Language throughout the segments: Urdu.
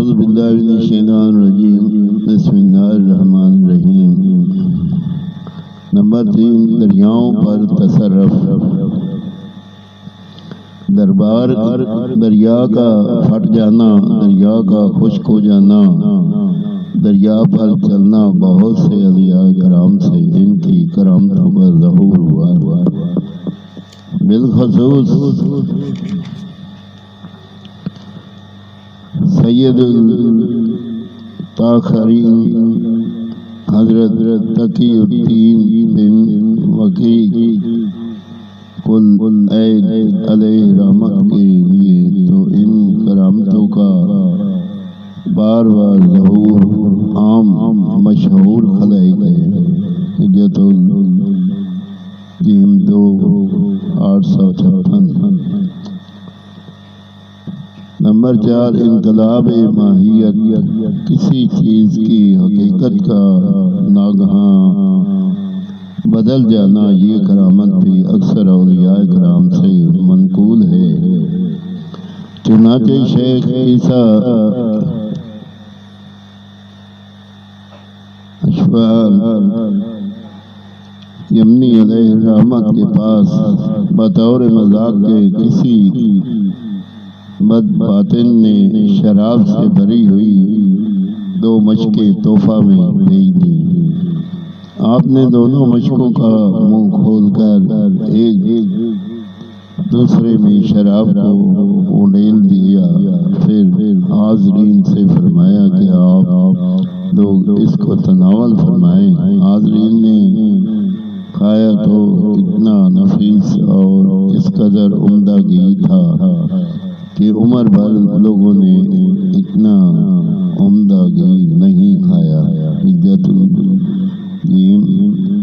اعوذ باللہ من الشیطان الرجیم بسم اللہ الرحمن الرحیم۔ نمبر 3، دریاؤں پر تصرف۔ دریا کا پھٹ جانا، دریا کا خشک ہو جانا، دریا پر چلنا بہت سے اولیاء کرام سے ان کی کرامتوں کا ظہور ہوا۔ بالخصوص سید الطاہرین حضرت تقی الدین بن وقی علیہ رحمت کے لیے تو ان کرامتوں کا بار بار ظہور عام مشہور خلائق ہے۔ حجت الدین 2/856۔ نمبر 4، انقلاب ماہیت۔ کسی چیز کی حقیقت کا ناگہاں بدل جانا، یہ کرامت بھی اکثر اولیاء کرام سے منقول ہے۔ چنانچہ شیخ عیسیٰ اشفال یمنی علیہ رحمت کے پاس بطور مذاق کے کسی بد باطن نے شراب سے بھری ہوئی 2 مشقیں تحفہ میں بھیج دی۔ آپ نے دونوں مشقوں کا منہ کھول کر ایک دوسرے میں شراب کو اونڈیل دیا، پھر حاضرین سے فرمایا کہ آپ لوگ اس کو تناول فرمائیں۔ حاضرین نے کھایا تو اتنا نفیس اور اس قدر عمدہ گھی تھا کہ عمر بھر لوگوں نے اتنا عمدہ گھی نہیں کھایا۔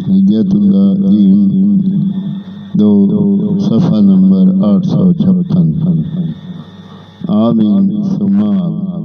حجت اللہ جیم 2 صفحہ نمبر 856۔ آمین ثم آمین۔